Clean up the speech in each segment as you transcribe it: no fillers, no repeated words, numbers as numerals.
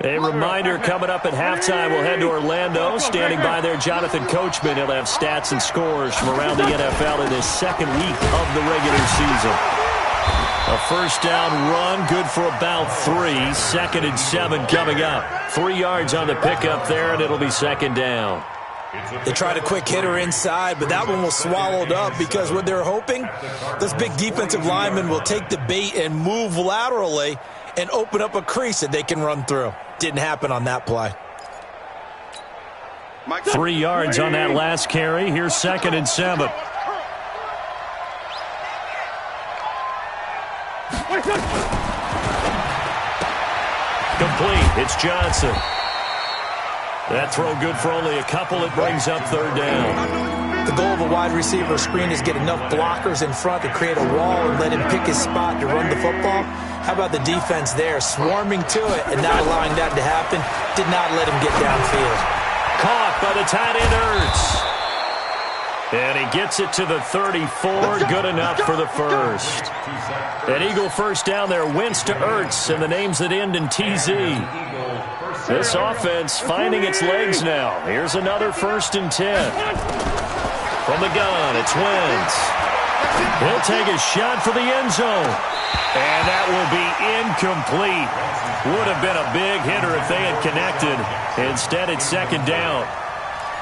A reminder coming up at halftime, we'll head to Orlando. Standing by there, Jonathan Coachman. He'll have stats and scores from around the NFL in his second week of the regular season. A first down run, good for about 3. 2nd and 7 coming up. 3 yards on the pickup there, and it'll be 2nd down. They tried a quick hitter inside, but that one was swallowed up because what they're hoping, this big defensive lineman will take the bait and move laterally and open up a crease that they can run through. Didn't happen on that play. 3 yards on that last carry. Here's 2nd and 7. Complete. It's Johnson. That throw good for only a couple. It brings up 3rd down. The goal of a wide receiver screen is get enough blockers in front to create a wall and let him pick his spot to run the football. How about the defense there, swarming to it and not allowing that to happen? Did not let him get downfield. Caught by the tight end, Ertz. And he gets it to the 34. Good enough for the first. An Eagle first down there. Wentz to Ertz, and the names that end in TZ. This offense finding its legs now. Here's another 1st and 10. From the gun, it's Wentz. He'll take a shot for the end zone. And that will be incomplete. Would have been a big hitter if they had connected. Instead, it's 2nd down.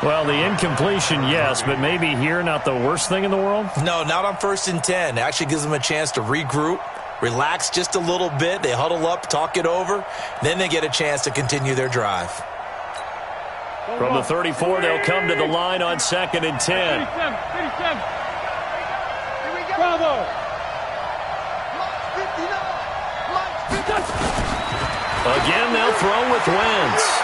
Well, the incompletion, yes, but maybe here not the worst thing in the world? No, not on 1st and 10. It actually gives them a chance to regroup, relax just a little bit. They huddle up, talk it over. Then they get a chance to continue their drive. From the 34, they'll come to the line on 2nd and 10. Bravo. Again, they'll throw with Wentz.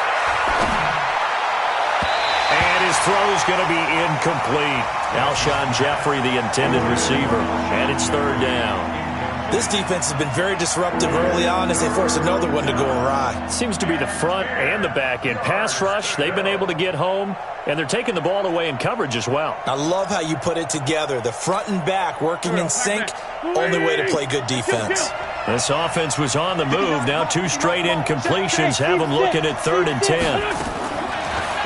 And his throw is going to be incomplete. Alshon Jeffrey, the intended receiver. And it's 3rd down. This defense has been very disruptive early on as they force another one to go awry. Seems to be the front and the back end. Pass rush, they've been able to get home, and they're taking the ball away in coverage as well. I love how you put it together. The front and back working in sync, only way to play good defense. This offense was on the move. Now 2 straight incompletions have them looking at 3rd and 10.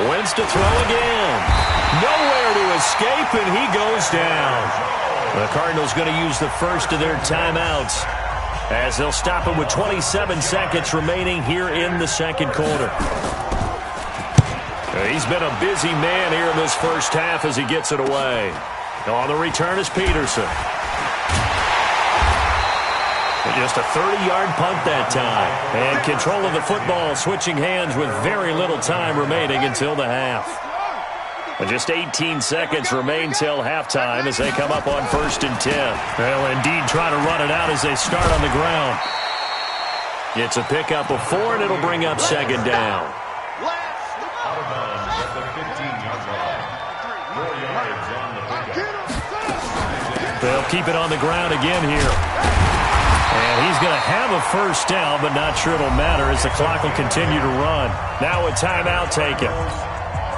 Wentz to throw again. Nowhere to escape, and he goes down. The Cardinals going to use the first of their timeouts as they'll stop him with 27 seconds remaining here in the 2nd quarter. He's been a busy man here in this first half as he gets it away. On the return is Peterson. Just a 30-yard punt that time. And control of the football switching hands with very little time remaining until the half. And just 18 seconds remain till halftime as they come up on 1st and 10. They'll indeed try to run it out as they start on the ground. It's a pickup of 4, and it'll bring up 2nd down. They'll keep it on the ground again here. And he's going to have a first down, but not sure it'll matter as the clock will continue to run. Now a timeout taken.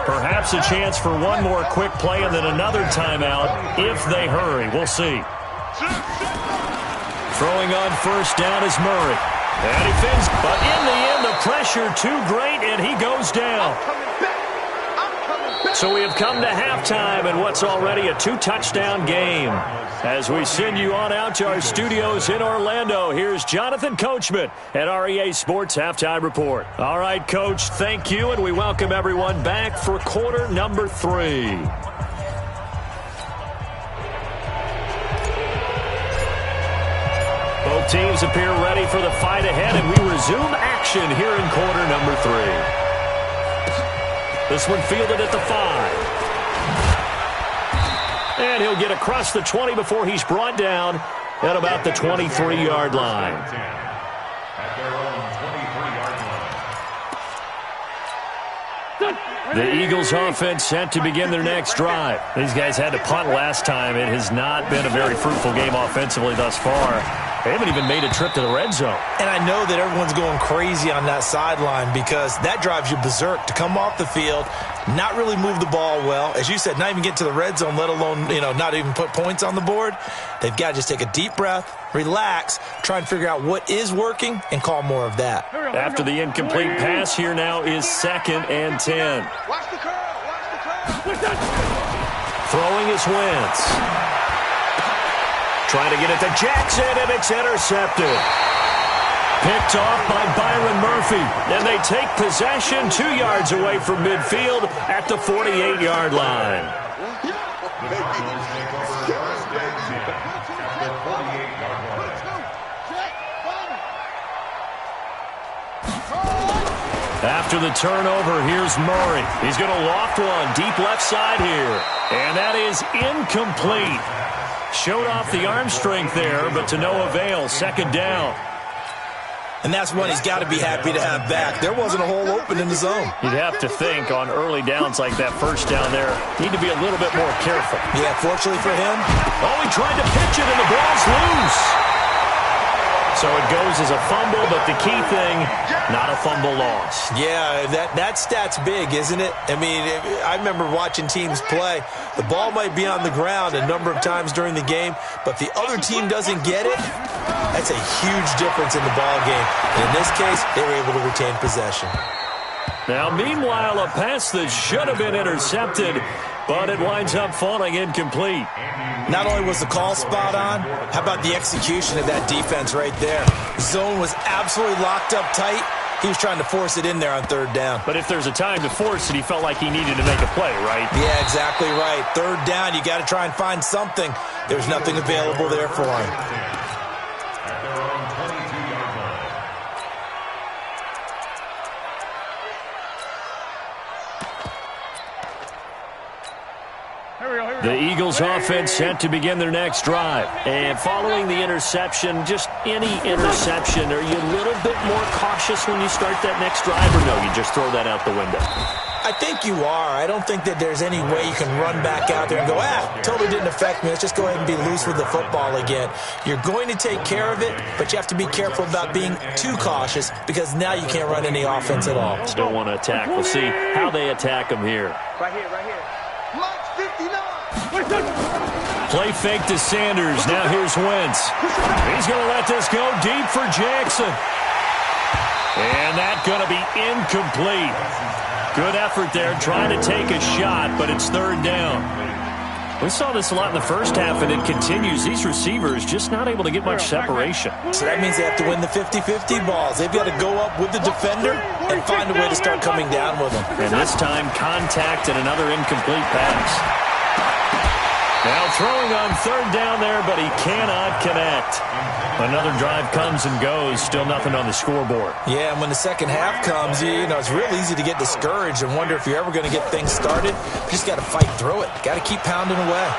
Perhaps a chance for one more quick play and then another timeout if they hurry. We'll see. Throwing on first down is Murray. And he fins, but in the end, the pressure too great, and he goes down. So we have come to halftime in what's already a 2-touchdown game. As we send you on out to our studios in Orlando, here's Jonathan Coachman at REA Sports Halftime Report. All right, Coach, thank you, and we welcome everyone back for quarter number 3. Both teams appear ready for the fight ahead, and we resume action here in quarter number 3. This one fielded at the 5. And he'll get across the 20 before he's brought down at about the 23-yard line. The Eagles offense set to begin their next drive. These guys had to punt last time. It has not been a very fruitful game offensively thus far. They haven't even made a trip to the red zone. And I know that everyone's going crazy on that sideline because that drives you berserk to come off the field, not really move the ball well. As you said, not even get to the red zone, let alone, not even put points on the board. They've got to just take a deep breath, relax, try and figure out what is working, and call more of that. After the incomplete pass, here now is 2nd and 10. Watch the curl. Watch the curl. Throwing is Wentz. Trying to get it to Jackson, and it's intercepted. Picked off by Byron Murphy. And they take possession 2 yards away from midfield at the 48-yard line. After the turnover, here's Murray. He's going to loft one deep left side here. And that is incomplete. Showed off the arm strength there, but to no avail. 2nd down. And that's one he's got to be happy to have back. There wasn't a hole open in the zone. You'd have to think on early downs like that first down there, need to be a little bit more careful. Yeah, fortunately for him. Oh, he tried to pitch it, and the ball's loose. So it goes as a fumble, but the key thing, not a fumble loss. Yeah, that stat's big, isn't it? I mean, I remember watching teams play. The ball might be on the ground a number of times during the game, but if the other team doesn't get it, that's a huge difference in the ball game. And in this case, they were able to retain possession. Now, meanwhile, a pass that should have been intercepted, but it winds up falling incomplete. Not only was the call spot on, how about the execution of that defense right there? Zone was absolutely locked up tight. He was trying to force it in there on 3rd down. But if there's a time to force it, he felt like he needed to make a play, right? Yeah, exactly right. 3rd down, you got to try and find something. There's nothing available there for him. The Eagles offense set to begin their next drive. And following the interception, just any interception, are you a little bit more cautious when you start that next drive, or no, you just throw that out the window? I think you are. I don't think that there's any way you can run back out there and go, totally didn't affect me. Let's just go ahead and be loose with the football again. You're going to take care of it, but you have to be careful about being too cautious because now you can't run any offense at all. Still want to attack. We'll see how they attack them here. Right here, right here. Block 59. Play fake to Sanders. Now here's Wentz. He's going to let this go deep for Jackson. And that's going to be incomplete. Good effort there trying to take a shot, but it's 3rd down. We saw this a lot in the first half, and it continues. These receivers just not able to get much separation. So that means they have to win the 50-50 balls. They've got to go up with the defender and find a way to start coming down with them. And this time, contact and another incomplete pass. Now throwing on 3rd down there, but he cannot connect. Another drive comes and goes. Still nothing on the scoreboard. Yeah, and when the second half comes, it's real easy to get discouraged and wonder if you're ever going to get things started. You just got to fight through it. Got to keep pounding away.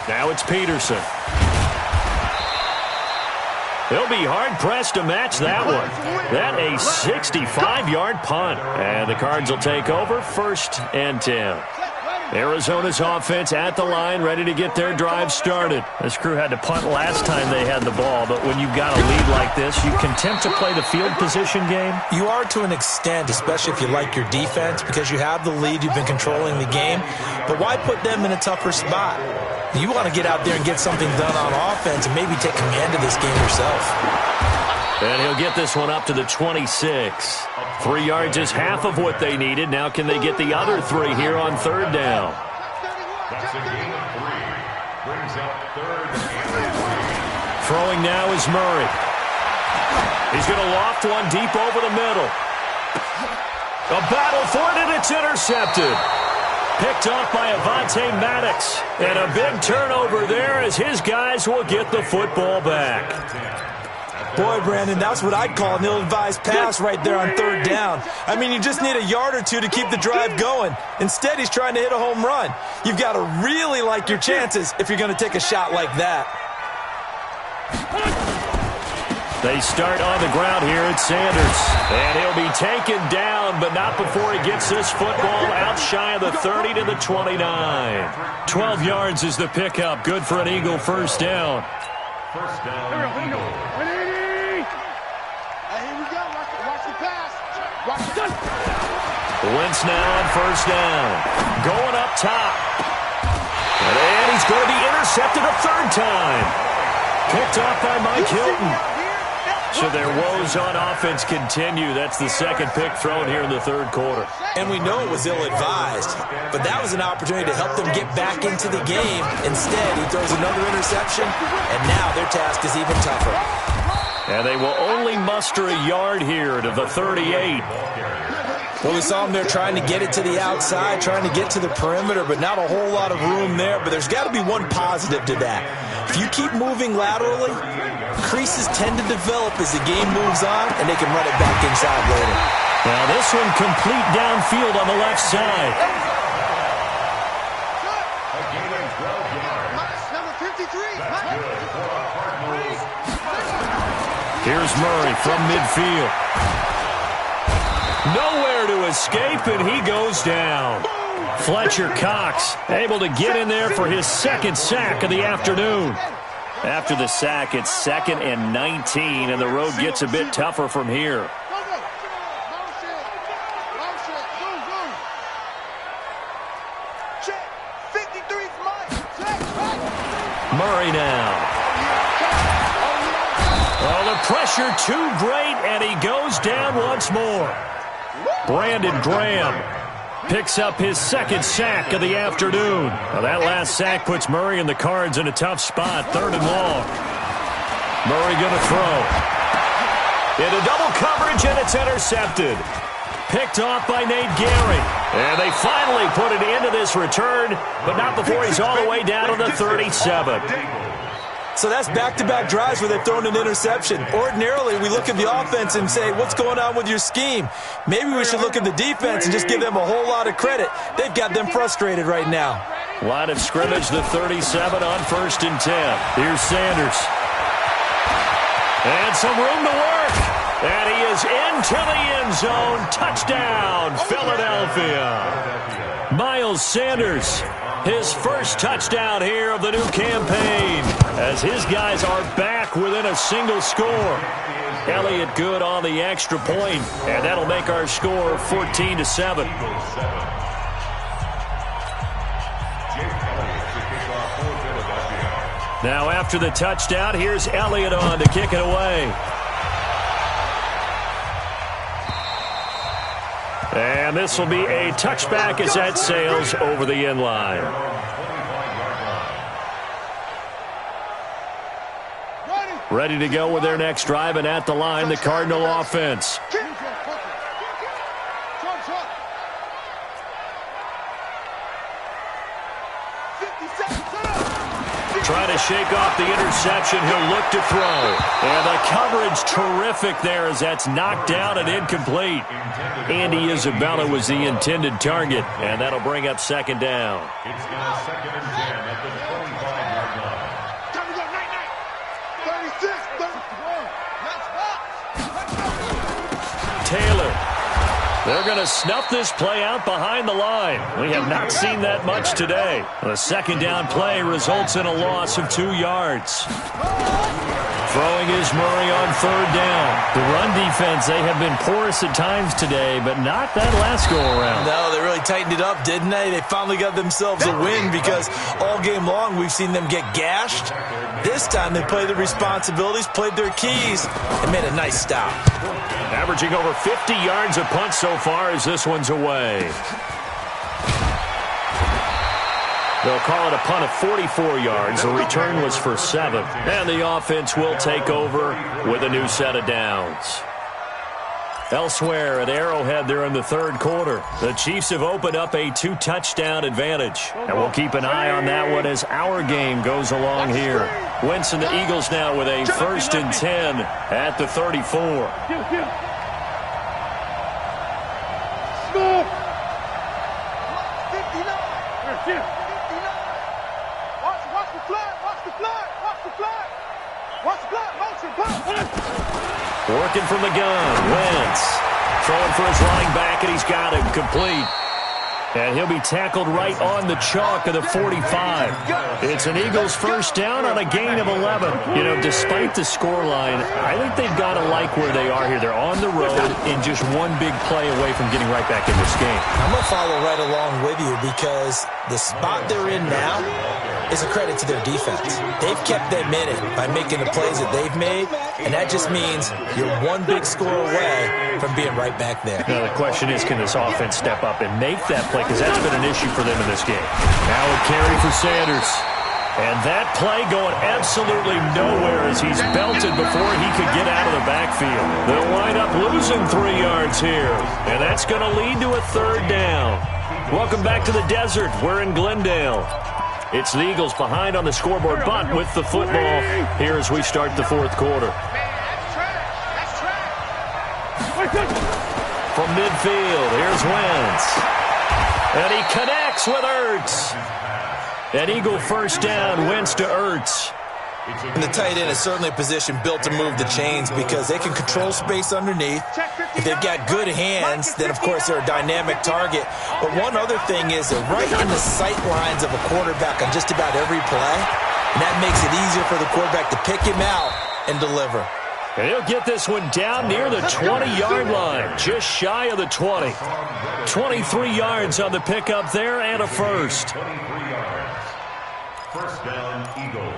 Now it's Peterson. He'll be hard-pressed to match that one. That a 65-yard punt. And the Cards will take over 1st and 10. Arizona's offense at the line, ready to get their drive started. This crew had to punt last time they had the ball, but when you've got a lead like this, you content to play the field position game? You are to an extent, especially if you like your defense, because you have the lead, you've been controlling the game. But why put them in a tougher spot? You want to get out there and get something done on offense and maybe take command of this game yourself. And he'll get this one up to the 26. 3 yards is half of what they needed. Now can they get the other 3 here on 3rd down? That's a gain of 3. Brings up 3rd and 3. Throwing now is Murray. He's going to loft one deep over the middle. A battle for it, and it's intercepted. Picked off by Avonte Maddox. And a big turnover there as his guys will get the football back. Boy, Brandon, that's what I'd call an ill-advised pass right there on 3rd down. I mean, you just need a yard or two to keep the drive going. Instead, he's trying to hit a home run. You've got to really like your chances if you're going to take a shot like that. They start on the ground here at Sanders. And he'll be taken down, but not before he gets this football out shy of the 30 to the 29. 12 yards is the pickup. Good for an Eagle first down. First down, Eagle. Wentz now on first down. Going up top. And he's going to be intercepted a third time. Picked off by Mike Hilton. So their woes on offense continue. That's the second pick thrown here in the third quarter. And we know it was ill-advised, but that was an opportunity to help them get back into the game. Instead, he throws another interception, and now their task is even tougher. And they will only muster a yard here to the 38. Well, we saw them there trying to get it to the outside, trying to get to the perimeter, but not a whole lot of room there. But there's got to be one positive to that. If you keep moving laterally, creases tend to develop as the game moves on, and they can run it back inside later. Now this one complete downfield on the left side. Here's Murray from midfield. Nowhere to escape, and he goes down. Fletcher Cox able to get in there for his second sack of the afternoon. After the sack, it's 2nd and 19, and the road gets a bit tougher from here. Murray now. Oh, the pressure too great, and he goes down once more. Brandon Graham picks up his second sack of the afternoon. Now that last sack puts Murray and the Cards in a tough spot, 3rd and long. Murray going to throw. Into double coverage, and it's intercepted. Picked off by Nate Gary. And they finally put it into this return, but not before he's all the way down to the 37. So that's back-to-back drives where they've thrown an interception. Ordinarily, we look at the offense and say, what's going on with your scheme? Maybe we should look at the defense and just give them a whole lot of credit. They've got them frustrated right now. Line of scrimmage, the 37 on 1st and 10. Here's Sanders. And some room to work. And he is into the end zone. Touchdown, Philadelphia. Miles Sanders, his first touchdown here of the new campaign, as his guys are back within a single score. Elliott good on the extra point, and that'll make our score 14-7. Now after the touchdown, here's Elliott on to kick it away. And this will be a touchback as that sails over the end line. Ready to go with their next drive, and at the line, the Cardinal offense. Trying to shake off the interception. He'll look to throw. And the coverage terrific there as that's knocked down and incomplete. Andy Isabella was the intended target, and that'll bring up 2nd down. It's now 2nd and 10 at the 25-yard line. Taylor. They're going to snuff this play out behind the line. We have not seen that much today. The 2nd down play results in a loss of 2 yards. Throwing is Murray on 3rd down. The run defense, they have been porous at times today, but not that last go-around. No, they really tightened it up, didn't they? They finally got themselves a win because all game long we've seen them get gashed. This time they played the responsibilities, played their keys, and made a nice stop. Averaging over 50 yards a punt so far as this one's away. They'll call it a punt of 44 yards. The return was for 7. And the offense will take over with a new set of downs. Elsewhere at Arrowhead, they're in the 3rd quarter. The Chiefs have opened up a 2-touchdown advantage. And we'll keep an eye on that one as our game goes along here. Wentz and the Eagles now with a 1st and 10 at the 34. Working from the gun. Wentz throwing for his running back, and he's got him complete. And he'll be tackled right on the chalk of the 45. It's an Eagles first down on a gain of 11. You know, despite the scoreline, I think they've got to like where they are here. They're on the road and just one big play away from getting right back in this game. I'm going to follow right along with you because the spot they're in now is a credit to their defense. They've kept them in it by making the plays that they've made, and that just means you're one big score away from being right back there. Now, the question is, can this offense step up and make that play? Because that's been an issue for them in this game. Now a carry for Sanders. And that play going absolutely nowhere as he's belted before he could get out of the backfield. They'll wind up losing 3 yards here. And that's going to lead to a third down. Welcome back to the desert. We're in Glendale. It's the Eagles behind on the scoreboard, but with the football here as we start the fourth quarter. From midfield, here's Wentz. And he connects with Ertz. An Eagle first down, Wentz to Ertz. And the tight end is certainly a position built to move the chains because they can control space underneath. If they've got good hands, then, of course, they're a dynamic target. But one other thing is they're right in the sight lines of a quarterback on just about every play. And that makes it easier for the quarterback to pick him out and deliver. And he'll get this one down near the 20-yard line, just shy of the 20. 23 yards on the pickup there and a first. 23 yards. First down, Eagles.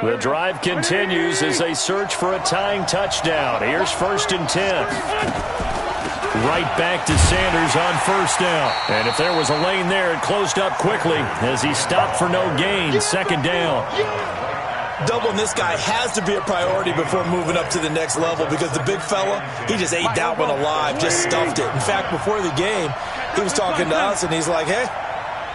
The drive continues as they search for a tying touchdown. Here's 1st and 10. Right back to Sanders on first down. And if there was a lane there, it closed up quickly as he stopped for no gain. 2nd down. Doubling this guy has to be a priority before moving up to the next level because the big fella, he just ate that one alive, just stuffed it. In fact, before the game, he was talking to us, and he's like, hey,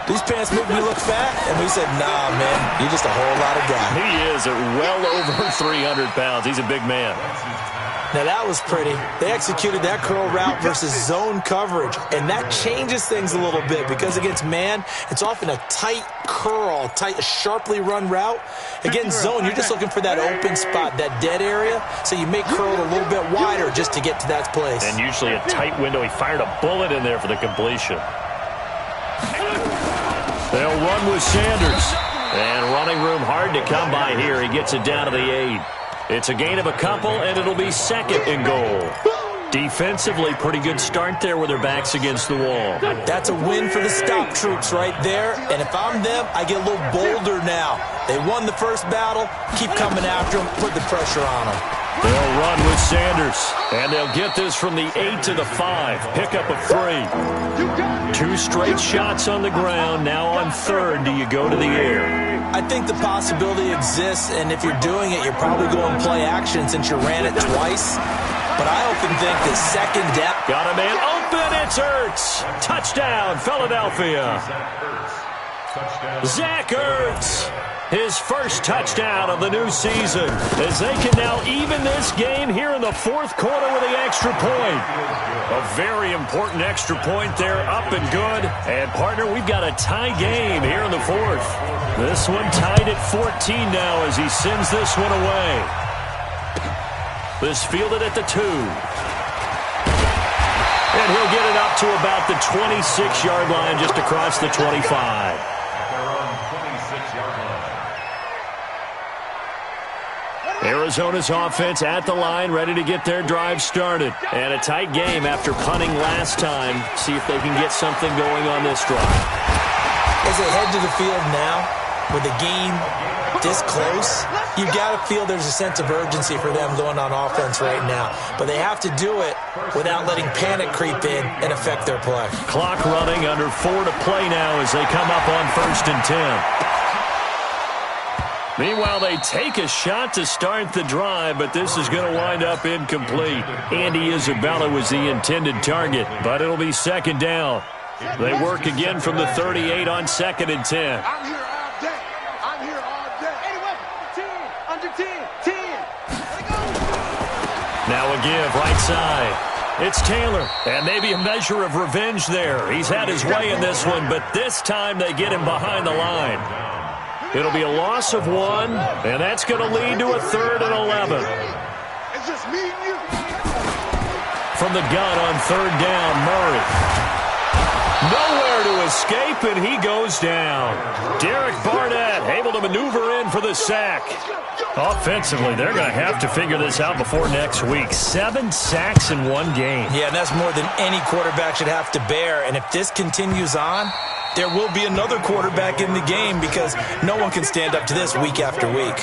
these pants make me look fat? And we said, nah, man, you're just a whole lot of guy. He is at well over 300 pounds. He's a big man. Now, that was pretty. They executed that curl route versus zone coverage, and that changes things a little bit because against man, it's often a tight curl, a sharply run route. Against zone, you're just looking for that open spot, that dead area, so you make curl a little bit wider just to get to that place. And usually a tight window. He fired a bullet in there for the completion. They'll run with Sanders. And running room hard to come by here. He gets it down to the 8. It's a gain of a couple, and it'll be 2nd and goal. Defensively, pretty good start there with their backs against the wall. That's a win for the stop troops right there. And if I'm them, I get a little bolder now. They won the first battle. Keep coming after them. Put the pressure on them. They'll run with Sanders. And they'll get this from the 8 to the 5. Pickup of 3. 2 straight shots on the ground. Now on 3rd, do you go to the air? I think the possibility exists, and if you're doing it, you're probably going play action since you ran it twice. But I often think that 2nd down. Got a man open. It's Ertz. Touchdown, Philadelphia. Zach Ertz. His first touchdown of the new season as they can now even this game here in the 4th quarter with the extra point. A very important extra point there, up and good. And, partner, we've got a tie game here in the 4th. This one tied at 14 now as he sends this one away. This fielded at the 2. And he'll get it up to about the 26-yard line just across the 25. Arizona's offense at the line, ready to get their drive started. And a tight game after punting last time. See if they can get something going on this drive. As they head to the field now, with the game this close, you've got to feel there's a sense of urgency for them going on offense right now. But they have to do it without letting panic creep in and affect their play. Clock running, under 4 to play now as they come up on 1st and 10. Meanwhile, they take a shot to start the drive, but this is going to wind up incomplete. Andy Isabella was the intended target, but it'll be 2nd down. They work again from the 38 on 2nd and 10. I'm here all day. I'm here all day. Anyway, 10, under 10, 10. Now a give, right side. It's Taylor, and maybe a measure of revenge there. He's had his way in this one, but this time they get him behind the line. It'll be a loss of 1, and that's going to lead to a 3rd and 11. It's just me and you. From the gun on 3rd down, Murray. Nowhere to escape, and he goes down. Derek Barnett able to maneuver in for the sack. Offensively, they're going to have to figure this out before next week. 7 sacks in 1 game. Yeah, and that's more than any quarterback should have to bear. And if this continues on, there will be another quarterback in the game because no one can stand up to this week after week.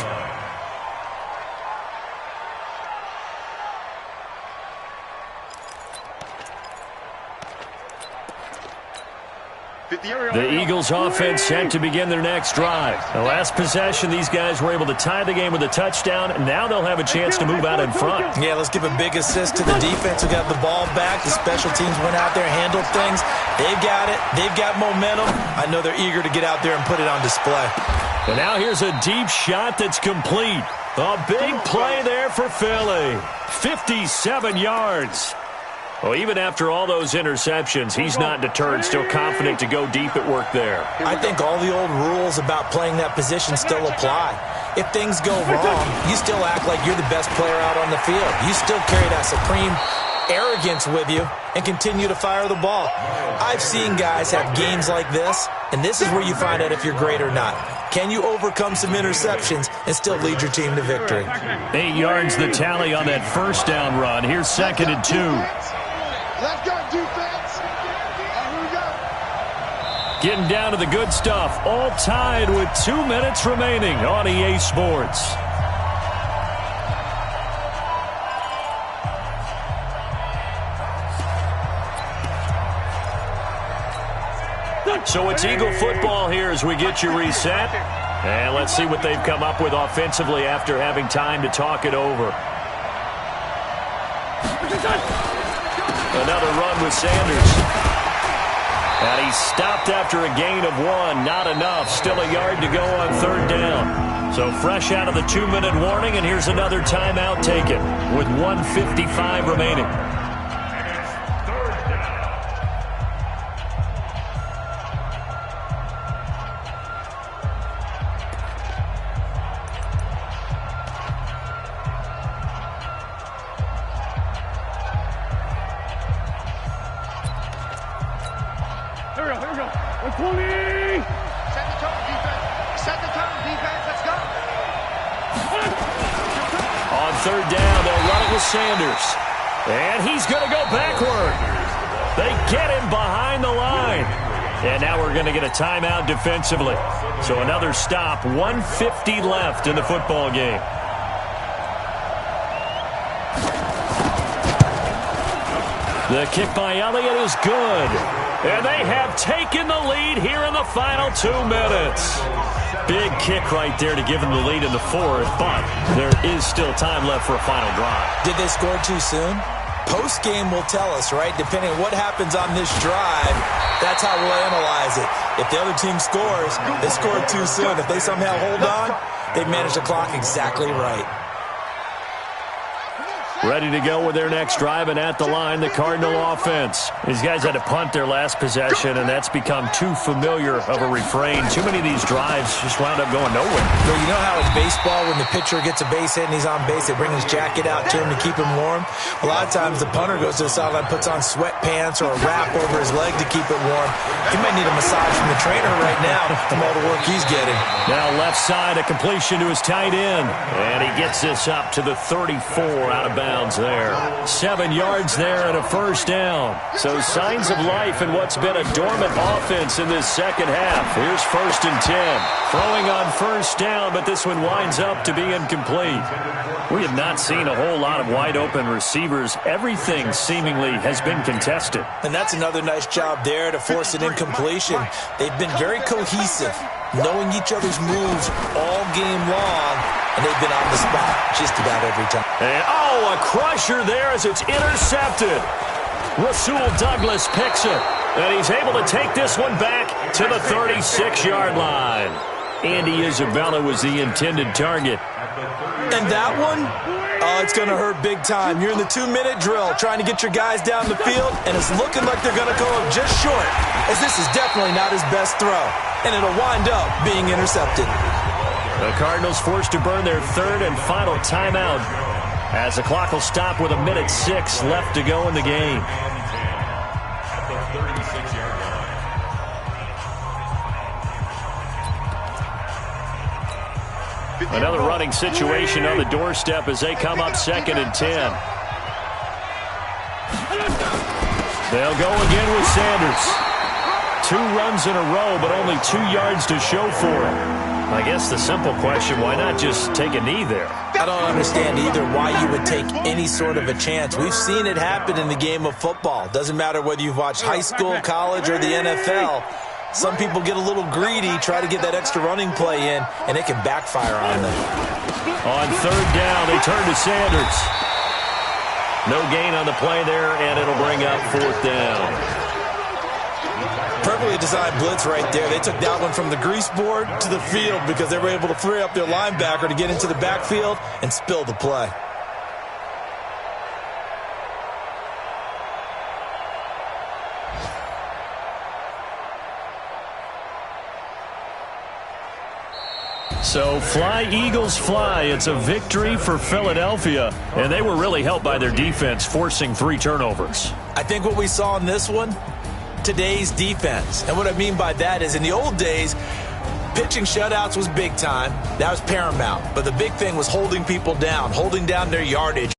The Eagles offense set to begin their next drive. The last possession, these guys were able to tie the game with a touchdown, and now they'll have a chance to move out in front. Yeah, let's give a big assist to the defense who got the ball back. The special teams went out there, handled things. They've got it. They've got momentum. I know they're eager to get out there and put it on display. And now here's a deep shot that's complete. A big play there for Philly. 57 yards. Well, even after all those interceptions, he's not deterred, still confident to go deep at work there. I think all the old rules about playing that position still apply. If things go wrong, you still act like you're the best player out on the field. You still carry that supreme arrogance with you and continue to fire the ball. I've seen guys have games like this, and this is where you find out if you're great or not. Can you overcome some interceptions and still lead your team to victory? 8 yards the tally on that first down run. Here's 2nd and 2. Let's go, defense. Here we go. Getting down to the good stuff. All tied with 2 minutes remaining on EA Sports. So it's Eagle football here as we get you reset. And let's see what they've come up with offensively after having time to talk it over. Another run with Sanders. And he's stopped after a gain of 1. Not enough. Still a yard to go on 3rd down. So fresh out of the 2-minute warning, and here's another timeout taken with 1:55 remaining. Sanders. And he's going to go backward. They get him behind the line. And now we're going to get a timeout defensively. So another stop. 1:50 left in the football game. The kick by Elliott is good. And they have taken the lead here in the final 2 minutes. Big kick right there to give them the lead in the 4th, but there is still time left for a final drive. Did they score too soon? Post-game will tell us, right? Depending on what happens on this drive, that's how we'll analyze it. If the other team scores, they scored too soon. If they somehow hold on, they've managed the clock exactly right. Ready to go with their next drive, and at the line, the Cardinal offense. These guys had to punt their last possession, and that's become too familiar of a refrain. Too many of these drives just wound up going nowhere. Well, you know how in baseball, when the pitcher gets a base hit and he's on base, they bring his jacket out to him to keep him warm? A lot of times, the punter goes to the sideline, puts on sweatpants or a wrap over his leg to keep it warm. He might need a massage from the trainer right now from all the work he's getting. Now left side, a completion to his tight end. And he gets this up to the 34 out of bounds there. 7 yards there and a first down. So signs of life in what's been a dormant offense in this second half. Here's 1st and 10. Throwing on first down, but this one winds up to be incomplete. We have not seen a whole lot of wide open receivers. Everything seemingly has been contested. And that's another nice job there to force an incompletion. They've been very cohesive, knowing each other's moves all game long, and they've been on the spot just about every time. And, a crusher there as it's intercepted. Rasul Douglas picks it, and he's able to take this one back to the 36-yard line. Andy Isabella was the intended target. And that one, it's going to hurt big time. You're in the 2-minute drill trying to get your guys down the field, and it's looking like they're going to go up just short, as this is definitely not his best throw, and it'll wind up being intercepted. The Cardinals forced to burn their third and final timeout as the clock will stop with 1:06 left to go in the game. Another running situation on the doorstep as they come up 2nd and 10. They'll go again with Sanders. 2 runs in a row, but only 2 yards to show for it. I guess the simple question, why not just take a knee there? I don't understand either why you would take any sort of a chance. We've seen it happen in the game of football. Doesn't matter whether you've watched high school, college, or the NFL. Some people get a little greedy, try to get that extra running play in, and it can backfire on them. On 3rd down, they turn to Sanders. No gain on the play there, and it'll bring up 4th down. Perfectly designed blitz right there. They took that one from the grease board to the field because they were able to free up their linebacker to get into the backfield and spill the play. So fly, Eagles, fly. It's a victory for Philadelphia, and they were really helped by their defense, forcing 3 turnovers. I think what we saw in this one, today's defense. And what I mean by that is in the old days, pitching shutouts was big time. That was paramount. But the big thing was holding people down, holding down their yardage.